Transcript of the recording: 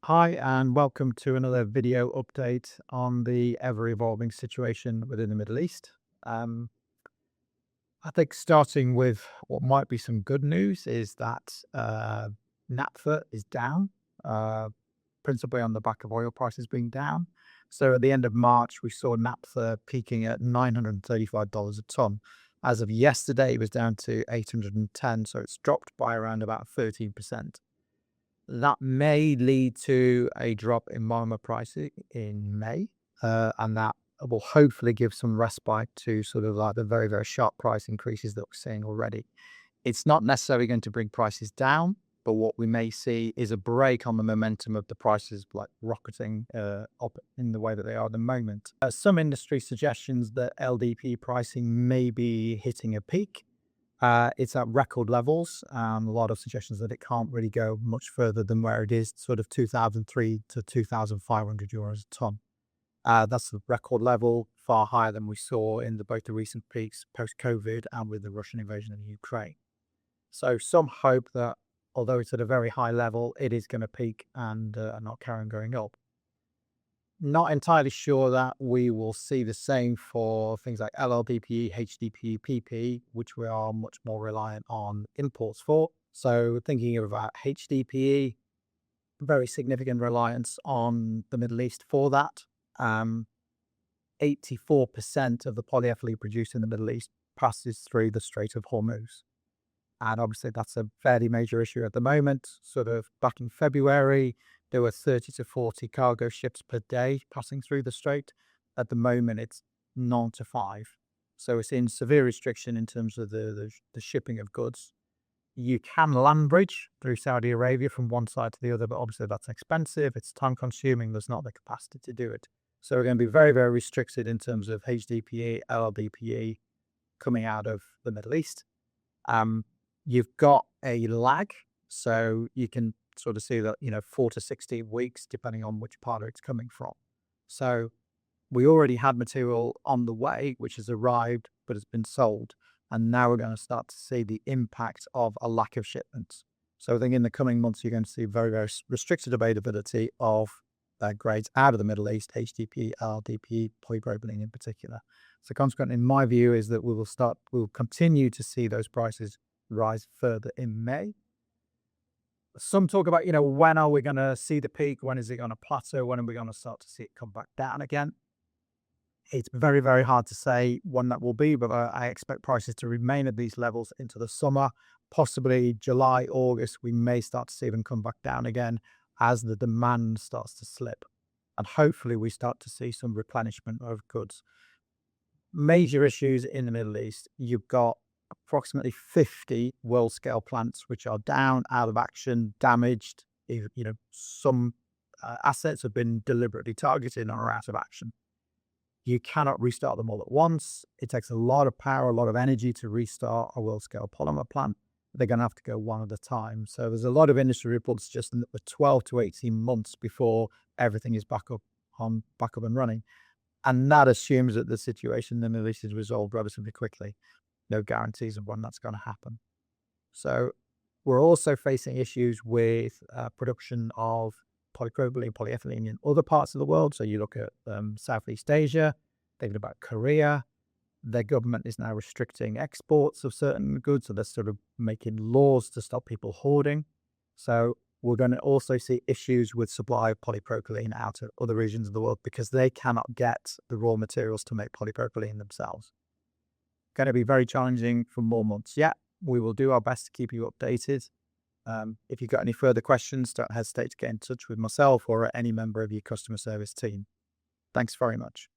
Hi, and welcome to another video update on the ever-evolving situation within the Middle East. Um, I think starting with what might be some good news is that naphtha is down, uh, principally on the back of oil prices being down. So at the end of March, we saw naphtha peaking at $935 a ton. As of yesterday, it was down to 810, so it's dropped by around about 13%. That may lead to a drop in monomer pricing in May, and that will hopefully give some respite to sort of like the very, very sharp price increases that we're seeing already. It's not necessarily going to bring prices down, but what we may see is a break on the momentum of the prices like rocketing up in the way that they are at the moment. Some industry suggestions that LDP pricing may be hitting a peak. It's at record levels. A lot of suggestions that it can't really go much further than where it is, sort of 2003 to 2,500 euros a ton. That's the record level, far higher than we saw in both the recent peaks post-COVID and with the Russian invasion of Ukraine. So some hope that although it's at a very high level, it is going to peak and not carry on going up. Not entirely sure that we will see the same for things like LLDPE, HDPE, PP, which we are much more reliant on imports for. So thinking about HDPE, very significant reliance on the Middle East for that. 84% of the polyethylene produced in the Middle East passes through the Strait of Hormuz. And obviously, that's a fairly major issue at the moment. Sort of back in February, there were 30 to 40 cargo ships per day passing through the strait. At the moment, it's 9 to 5. So it's in severe restriction in terms of the shipping of goods. You can land bridge through Saudi Arabia from one side to the other, but obviously that's expensive. It's time consuming. There's not the capacity to do it. So we're going to be very, very restricted in terms of HDPE, LLDPE coming out of the Middle East. You've got a lag, so you can sort of see that, 4 to 16 weeks, depending on which part it's coming from. So we already had material on the way, which has arrived, but has been sold. And now we're going to start to see the impact of a lack of shipments. So I think in the coming months, you're going to see very, very restricted availability of grades out of the Middle East, HDPE, LDPE, polypropylene in particular. So consequently, in my view, is that we will continue to see those prices rise further in May. Some talk about, when are we going to see the peak? When is it going to plateau? When are we going to start to see it come back down again? It's very, very hard to say when that will be, but I expect prices to remain at these levels into the summer, possibly July, August. We may start to see them come back down again as the demand starts to slip. And hopefully we start to see some replenishment of goods. Major issues in the Middle East. You've got approximately 50 world scale plants which are down, out of action, damaged. Some assets have been deliberately targeted and are out of action. You cannot restart them all at once. It takes a lot of power, a lot of energy to restart a world scale polymer plant. They're going to have to go one at a time. So there's a lot of industry reports suggesting that we're 12 to 18 months before everything is back up and running. And that assumes that the situation in the Middle East is resolved relatively quickly. No guarantees of when that's going to happen. So we're also facing issues with production of polypropylene, polyethylene in other parts of the world. So you look at Southeast Asia, thinking about Korea. Their government is now restricting exports of certain goods. So they're sort of making laws to stop people hoarding. So we're going to also see issues with supply of polypropylene out of other regions of the world because they cannot get the raw materials to make polypropylene themselves. Going to be very challenging for more months yet. We will do our best to keep you updated. If you've got any further questions, don't hesitate to get in touch with myself or any member of your customer service team. Thanks very much.